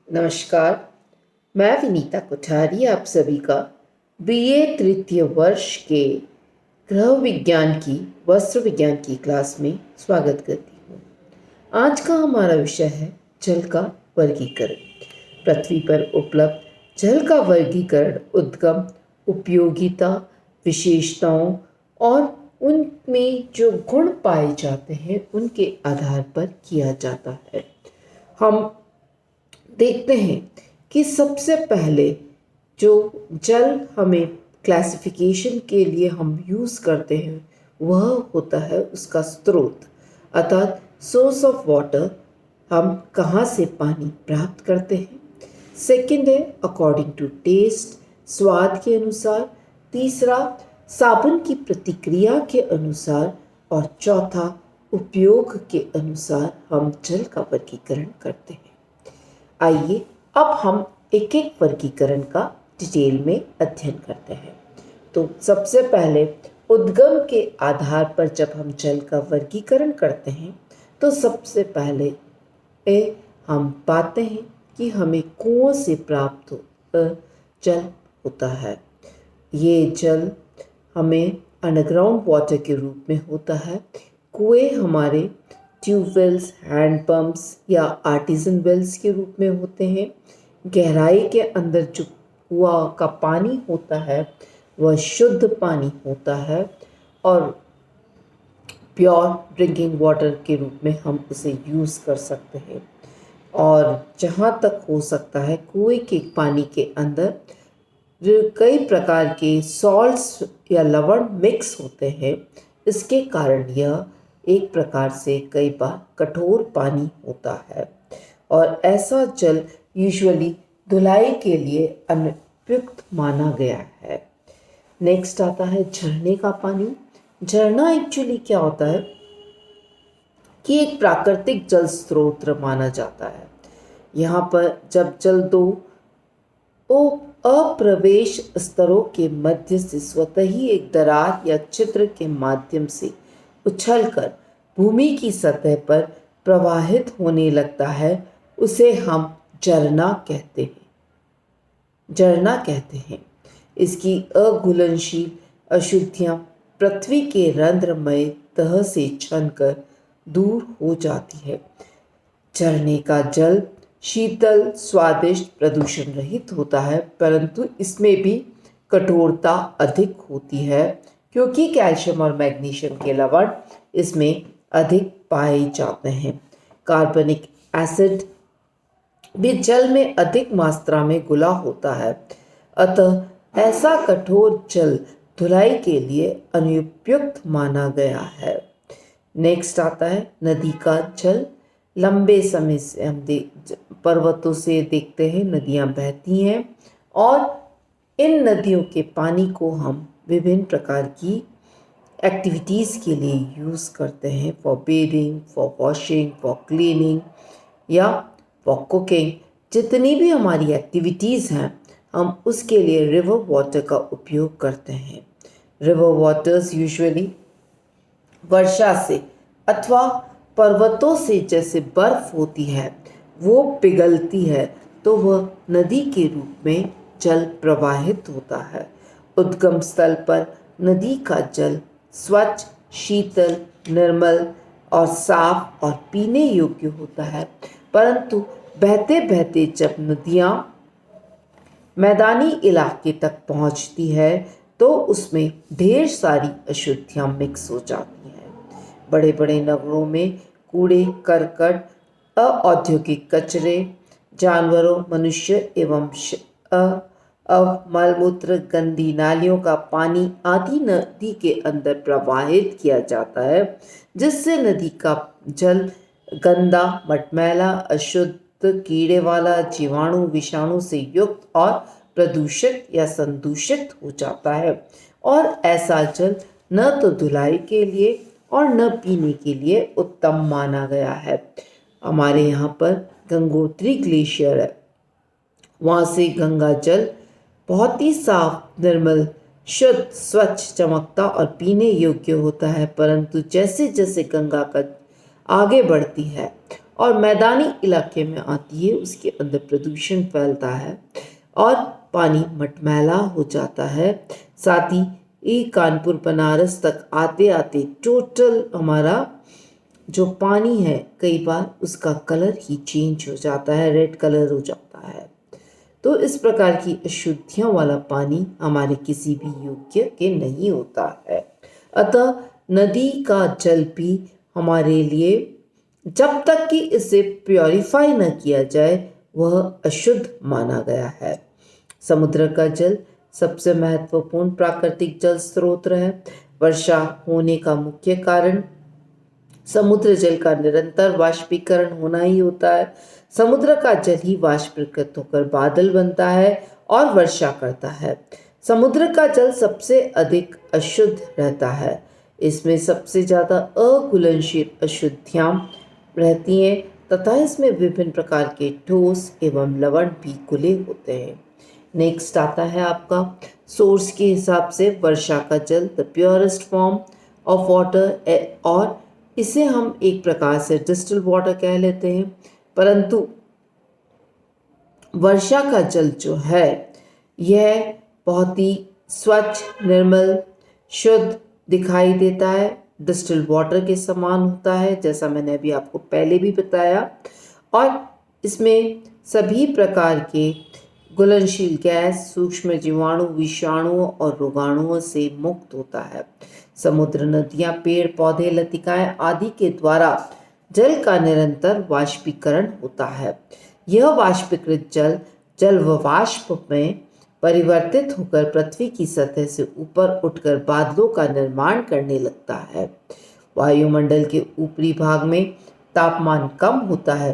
नमस्कार। मैं विनीता कोठारी आप सभी का बीए तृतीय वर्ष के गृह विज्ञान की वस्त्र विज्ञान की क्लास में स्वागत करती हूँ। आज का हमारा विषय है जल का वर्गीकरण। पृथ्वी पर उपलब्ध जल का वर्गीकरण उद्गम, उपयोगिता, विशेषताओं और उनमें जो गुण पाए जाते हैं उनके आधार पर किया जाता है। हम देखते हैं कि सबसे पहले जो जल हमें क्लासिफिकेशन के लिए हम यूज़ करते हैं वह होता है उसका स्रोत, अर्थात सोर्स ऑफ वाटर, हम कहाँ से पानी प्राप्त करते हैं। सेकंड है अकॉर्डिंग टू टेस्ट, स्वाद के अनुसार। तीसरा साबुन की प्रतिक्रिया के अनुसार। और चौथा उपयोग के अनुसार हम जल का वर्गीकरण करते हैं। आइए अब हम एक एक वर्गीकरण का डिटेल में अध्ययन करते हैं। तो सबसे पहले उद्गम के आधार पर जब हम जल का वर्गीकरण करते हैं तो सबसे पहले हम पाते हैं कि हमें कुओं से प्राप्त जल होता है। ये जल हमें अंडरग्राउंड वाटर के रूप में होता है। कुएं हमारे ट्यूबवेल्स, हैंडपम्प्स या आर्टिजन वेल्स के रूप में होते हैं। गहराई के अंदर जो कुआं का पानी होता है वह शुद्ध पानी होता है और प्योर ड्रिंकिंग वाटर के रूप में हम उसे यूज़ कर सकते हैं। और जहाँ तक हो सकता है कुएं के पानी के अंदर कई प्रकार के सॉल्ट्स या लवण मिक्स होते हैं। इसके कारण यह एक प्रकार से कई बार कठोर पानी होता है और ऐसा जल यूजुअली धुलाई के लिए अनुपयुक्त माना गया है। नेक्स्ट आता है झरने का पानी। झरना एक्चुअली क्या होता है कि एक प्राकृतिक जल स्रोत माना जाता है। यहाँ पर जब जल दो अप्रवेश स्तरों के मध्य से स्वतः ही एक दरार या छिद्र के माध्यम से उछलकर भूमि की सतह पर प्रवाहित होने लगता है, उसे हम झरना कहते हैं। इसकी अघुलनशील अशुद्धियाँ पृथ्वी के रंध्रमय तह से छनकर दूर हो जाती है। झरने का जल शीतल, स्वादिष्ट, प्रदूषण रहित होता है, परंतु इसमें भी कठोरता अधिक होती है क्योंकि कैल्शियम और मैग्नीशियम के लवण इसमें अधिक पाए जाते हैं। कार्बनिक एसिड भी जल में अधिक मात्रा में घुला होता है, अतः ऐसा कठोर जल धुलाई के लिए अनुपयुक्त माना गया है। नेक्स्ट आता है नदी का जल। लंबे समय से हम पर्वतों से देखते हैं नदियाँ बहती हैं और इन नदियों के पानी को हम विभिन्न प्रकार की एक्टिविटीज़ के लिए यूज़ करते हैं, for bathing, for washing, for cleaning या फॉर कुकिंग। जितनी भी हमारी एक्टिविटीज़ हैं हम उसके लिए रिवर वाटर का उपयोग करते हैं। रिवर वाटर्स यूजुअली वर्षा से अथवा पर्वतों से जैसे बर्फ होती है वो पिघलती है तो वह नदी के रूप में जल प्रवाहित होता है। उद्गम स्थल पर नदी का जल स्वच्छ, शीतल, निर्मल और साफ और पीने योग्य होता है, परंतु बहते बहते जब नदियाँ मैदानी इलाके तक पहुँचती है तो उसमें ढेर सारी अशुद्धियाँ मिक्स हो जाती हैं। बड़े बड़े नगरों में कूड़े करकट, औद्योगिक कचरे, जानवरों, मनुष्य एवं मलमूत्र, गंदी नालियों का पानी आदि नदी के अंदर प्रवाहित किया जाता है, जिससे नदी का जल गंदा, मटमैला, अशुद्ध, कीड़े वाला, जीवाणु विषाणु से युक्त और प्रदूषित या संदूषित हो जाता है। और ऐसा जल न तो धुलाई के लिए और न पीने के लिए उत्तम माना गया है। हमारे यहाँ पर गंगोत्री ग्लेशियर है, वहाँ से गंगा जल बहुत ही साफ, निर्मल, शुद्ध, स्वच्छ, चमकता और पीने योग्य होता है, परंतु जैसे जैसे गंगा का आगे बढ़ती है और मैदानी इलाके में आती है उसके अंदर प्रदूषण फैलता है और पानी मटमैला हो जाता है। साथ ही ये कानपुर बनारस तक आते आते टोटल हमारा जो पानी है कई बार उसका कलर ही चेंज हो जाता है, रेड कलर हो जाता है। तो इस प्रकार की अशुद्धियों वाला पानी हमारे किसी भी योग्य के नहीं होता है। अतः नदी का जल भी हमारे लिए जब तक कि इसे प्योरीफाई न किया जाए वह अशुद्ध माना गया है। समुद्र का जल सबसे महत्वपूर्ण प्राकृतिक जल स्रोत है। वर्षा होने का मुख्य कारण समुद्र जल का निरंतर वाष्पीकरण होना ही होता है। समुद्र का जल ही वाष्पीकृत होकर बादल बनता है और वर्षा करता है। समुद्र का जल सबसे अधिक अशुद्ध रहता है। इसमें सबसे ज़्यादा अघुलनशील अशुद्धियाँ रहती हैं तथा इसमें विभिन्न प्रकार के ठोस एवं लवण भी घुले होते हैं। नेक्स्ट आता है आपका सोर्स के हिसाब से वर्षा का जल the purest form of water, और इसे हम एक प्रकार से डिस्टिल वाटर कह लेते हैं। परंतु वर्षा का जल जो है यह बहुत ही स्वच्छ, निर्मल, शुद्ध दिखाई देता है, डिस्टिल वाटर के समान होता है, जैसा मैंने अभी आपको पहले भी बताया। और इसमें सभी प्रकार के घुलनशील गैस, सूक्ष्म जीवाणु, विषाणुओं और रोगाणुओं से मुक्त होता है। समुद्र, नदियाँ, पेड़ पौधे, लतिकाएं आदि के द्वारा जल का निरंतर वाष्पीकरण होता है। यह वाष्पीकृत जल जलवाष्प में परिवर्तित होकर पृथ्वी की सतह से ऊपर उठकर बादलों का निर्माण करने लगता है। वायुमंडल के ऊपरी भाग में तापमान कम होता है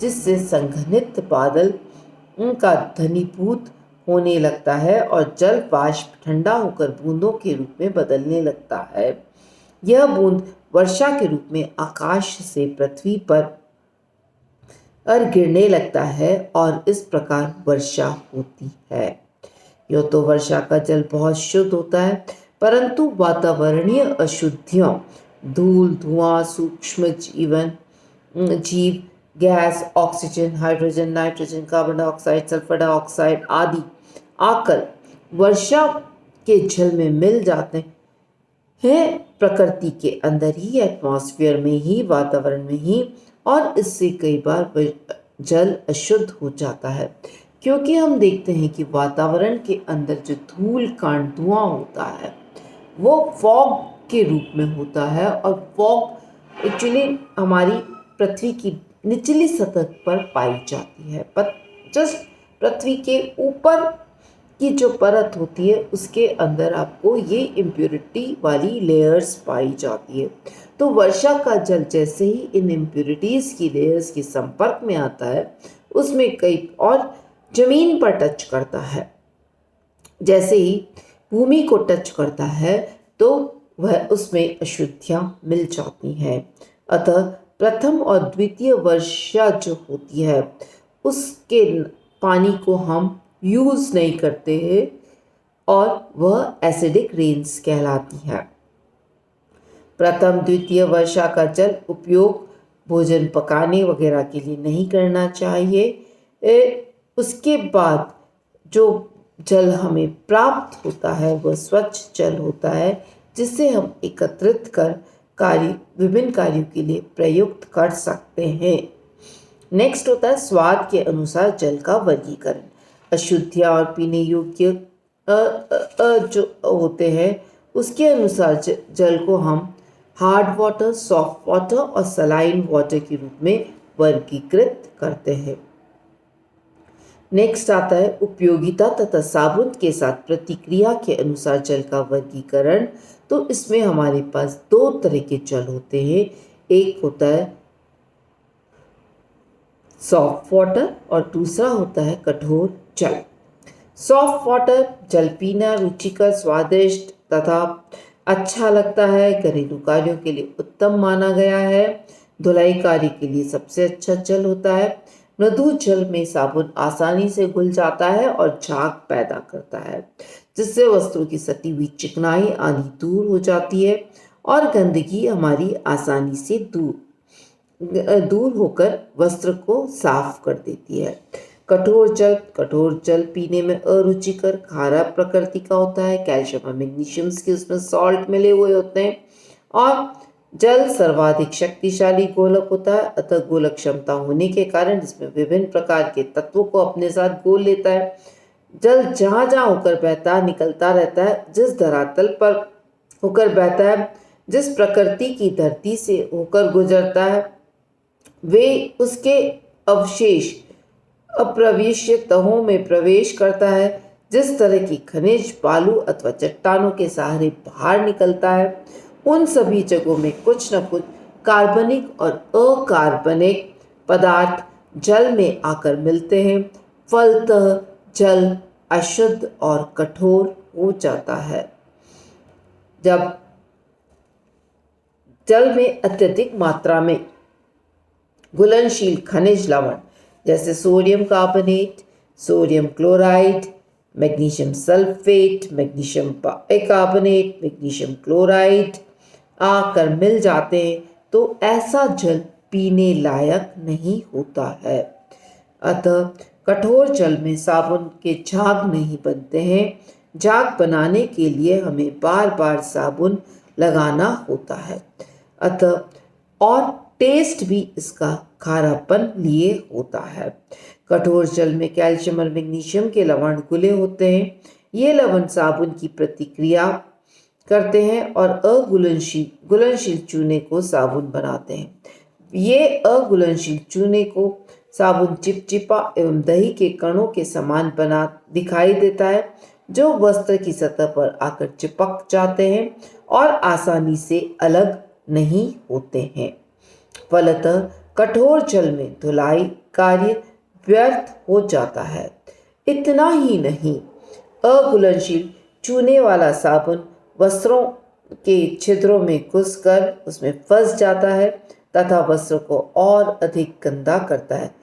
जिससे संघनित बादल उनका घनीभूत होने लगता है और जल वाष्प ठंडा होकर बूंदों के रूप में बदलने लगता है। यह बूंद वर्षा के रूप में आकाश से पृथ्वी पर गिरने लगता है और इस प्रकार वर्षा होती है। यह तो वर्षा का जल बहुत शुद्ध होता है, परंतु वातावरणीय अशुद्धियां, धूल, धुआं, सूक्ष्म जीव, gas, oxygen, hydrogen, nitrogen, carbon dioxide, sulphur dioxide आदि आकर वर्षा के जल में मिल जाते हैं प्रकृति के अंदर ही, एटमॉस्फेयर में ही, वातावरण में ही, और इससे कई बार जल अशुद्ध हो जाता है। क्योंकि हम देखते हैं कि वातावरण के अंदर जो धूल कण, धुआं होता है वो फॉग के रूप में होता है और फॉग एक्चुअली हमारी पृथ्वी की निचली सतह पर पाई जाती है। पर जस्ट पृथ्वी के ऊपर की जो परत होती है उसके अंदर आपको ये इम्प्योरिटी वाली लेयर्स पाई जाती है। तो वर्षा का जल जैसे ही इन इम्प्योरिटीज़ की लेयर्स के संपर्क में आता है उसमें कई और जमीन पर टच करता है, जैसे ही भूमि को टच करता है तो वह उसमें अशुद्धियाँ मिल जाती हैं। अतः प्रथम और द्वितीय वर्षा जो होती है उसके पानी को हम यूज़ नहीं करते हैं और वह एसिडिक रेन्स कहलाती है। प्रथम द्वितीय वर्षा का जल उपयोग भोजन पकाने वगैरह के लिए नहीं करना चाहिए। उसके बाद जो जल हमें प्राप्त होता है वह स्वच्छ जल होता है जिसे हम एकत्रित कर विभिन्न कार्यों के लिए प्रयुक्त कर सकते हैं। नेक्स्ट होता है स्वाद के अनुसार जल का वर्गीकरण। अशुद्धियाँ और पीने योग्य जो होते हैं उसके अनुसार जल को हम हार्ड वाटर, सॉफ्ट वाटर और सलाइन वाटर के रूप में वर्गीकृत करते हैं। नेक्स्ट आता है उपयोगिता तथा साबुन के साथ प्रतिक्रिया के अनुसार जल का वर्गीकरण। तो इसमें हमारे पास दो तरह के जल होते हैं, एक होता है सॉफ्ट वाटर और दूसरा होता है कठोर जल। सॉफ्ट वाटर जल पीना रुचिकर, स्वादिष्ट तथा अच्छा लगता है, घरेलू कार्यों के लिए उत्तम माना गया है, धुलाई कार्य के लिए सबसे अच्छा जल होता है। मृदु जल में साबुन आसानी से घुल जाता है और झाग पैदा करता है जिससे वस्तु की सटी हुई चिकनाई आदि दूर हो जाती है और गंदगी हमारी आसानी से दूर दूर होकर वस्त्र को साफ कर देती है। कठोर जल पीने में अरुचिकर खारा प्रकृति का होता है। कैल्शियम और मैग्नीशियम के उसमें सॉल्ट मिले हुए होते हैं। और जल सर्वाधिक शक्तिशाली गोलक होता है, अतः गोलक क्षमता होने के कारण इसमें विभिन्न प्रकार के तत्वों को अपने साथ घोल लेता है। जल जहां जहां होकर बहता है निकलता रहता है। जिस धरातल पर होकर बहता है, जिस प्रकृति की धरती से होकर गुजरता है, वे उसके अवशेष अप्रवेश्य तहों में प्रवेश करता है। जिस तरह की खनिज बालू अथवा चट्टानों के सहारे बाहर निकलता है, उन सभी जगहों में कुछ न कुछ कार्बनिक और अकार्बनिक पदार्थ जल में आकर मिलते हैं। फलतः जल अशुद्ध और कठोर हो जाता है। जब जल में अत्यधिक मात्रा में घुलनशील खनिज लवण जैसे sodium carbonate, sodium chloride, magnesium sulphate, magnesium bicarbonate, magnesium chloride आकर मिल जाते हैं, तो ऐसा जल पीने लायक नहीं होता है। अतः कठोर जल में साबुन के झाग नहीं बनते हैं। झाग बनाने के लिए हमें बार बार साबुन लगाना होता है। अतः और टेस्ट भी इसका खारापन लिए होता है। कठोर जल में कैल्शियम और मैग्नीशियम के लवण घुले होते हैं। ये लवण साबुन की प्रतिक्रिया करते हैं और घुलनशील चूने को साबुन बनाते हैं। ये अघुलनशील चूने को साबुन चिपचिपा एवं दही के कणों के समान बना दिखाई देता है, जो वस्त्र की सतह पर आकर चिपक जाते हैं और आसानी से अलग नहीं होते हैं। फलतः कठोर जल में धुलाई कार्य व्यर्थ हो जाता है। इतना ही नहीं, अघुलनशील चूने वाला साबुन वस्त्रों के छिद्रों में घुसकर उसमें फंस जाता है तथा वस्त्र को और अधिक गंदा करता है।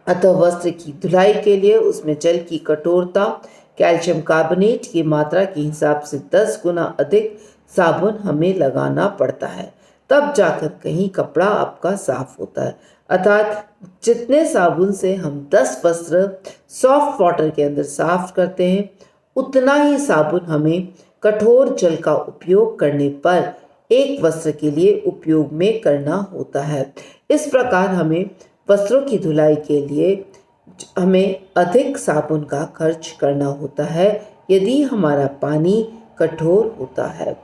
अतः वस्त्र की धुलाई के लिए उसमें जल की कठोरता कैल्शियम कार्बोनेट की मात्रा के हिसाब से 10 गुना अधिक साबुन हमें लगाना पड़ता है, तब जाकर कहीं कपड़ा आपका साफ होता है। अर्थात जितने साबुन से हम 10 वस्त्र सॉफ्ट वाटर के अंदर साफ करते हैं, उतना ही साबुन हमें कठोर जल का उपयोग करने पर एक वस्त्र के लिए उपयोग में करना होता है। इस प्रकार हमें वस्त्रों की धुलाई के लिए हमें अधिक साबुन का खर्च करना होता है यदि हमारा पानी कठोर होता है।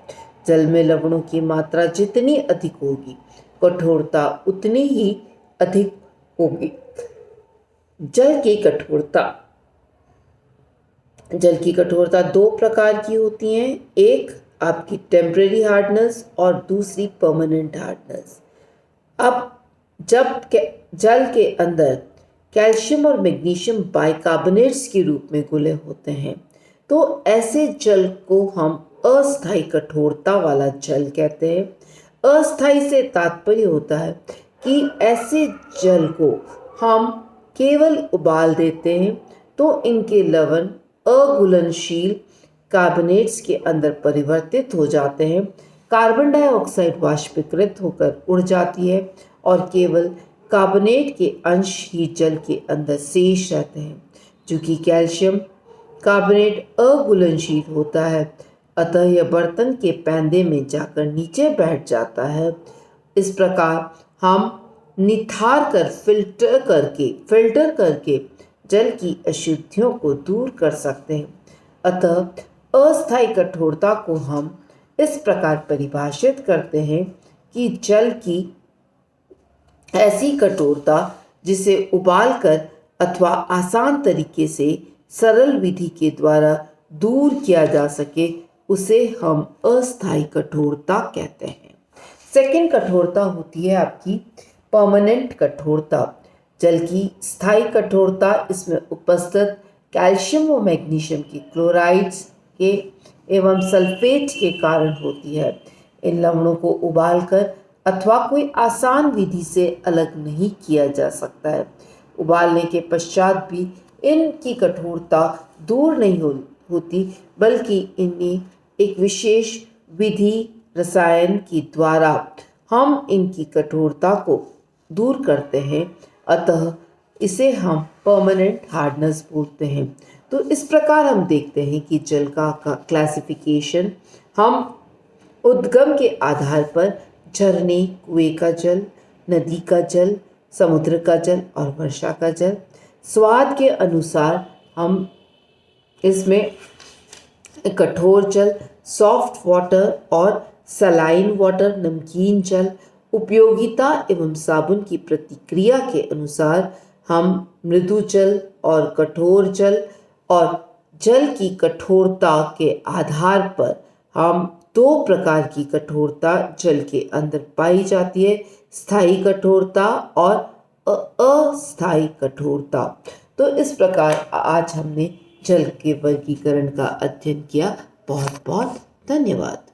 जल में लवणों की मात्रा जितनी अधिक होगी, कठोरता उतनी ही अधिक होगी। जल की कठोरता दो प्रकार की होती है, एक आपकी टेम्परेरी हार्डनेस और दूसरी परमानेंट हार्डनेस। अब जब जल के अंदर कैल्शियम और मैग्नीशियम बाइकार्बोनेट्स के रूप में घुले होते हैं, तो ऐसे जल को हम अस्थायी कठोरता वाला जल कहते हैं। अस्थायी से तात्पर्य होता है कि ऐसे जल को हम केवल उबाल देते हैं तो इनके लवण अघुलनशील कार्बोनेट्स के अंदर परिवर्तित हो जाते हैं। कार्बन डाइऑक्साइड वाष्पीकृत होकर उड़ जाती है और केवल कार्बोनेट के अंश ही जल के अंदर शेष रहते हैं। चूँकि कैल्शियम कार्बोनेट अघुलनशील होता है, अतः यह बर्तन के पैंदे में जाकर नीचे बैठ जाता है। इस प्रकार हम निथार कर फिल्टर करके जल की अशुद्धियों को दूर कर सकते हैं। अतः अस्थायी कठोरता को हम इस प्रकार परिभाषित करते हैं कि जल की ऐसी कठोरता जिसे उबालकर अथवा आसान तरीके से सरल विधि के द्वारा दूर किया जा सके, उसे हम अस्थायी कठोरता कहते हैं। सेकंड कठोरता होती है आपकी परमानेंट कठोरता। जल की स्थायी कठोरता इसमें उपस्थित कैल्शियम और मैग्नीशियम की क्लोराइड्स के एवं सल्फेट के कारण होती है। इन लवणों को उबालकर अथवा कोई आसान विधि से अलग नहीं किया जा सकता है। उबालने के पश्चात भी इनकी कठोरता दूर नहीं होती, बल्कि इन्हें एक विशेष विधि रसायन के द्वारा हम इनकी कठोरता को दूर करते हैं, अतः इसे हम परमानेंट हार्डनेस बोलते हैं। तो इस प्रकार हम देखते हैं कि जल का क्लासिफिकेशन हम उद्गम के आधार पर झरने, कुएं का जल, नदी का जल, समुद्र का जल और वर्षा का जल, स्वाद के अनुसार हम इसमें कठोर जल, सॉफ्ट वाटर और सलाइन वाटर, नमकीन जल, उपयोगिता एवं साबुन की प्रतिक्रिया के अनुसार हम मृदु जल और कठोर जल, और जल की कठोरता के आधार पर हम दो प्रकार की कठोरता जल के अंदर पाई जाती है, स्थायी कठोरता और अस्थायी कठोरता। तो इस प्रकार आज हमने जल के वर्गीकरण का अध्ययन किया। बहुत बहुत धन्यवाद।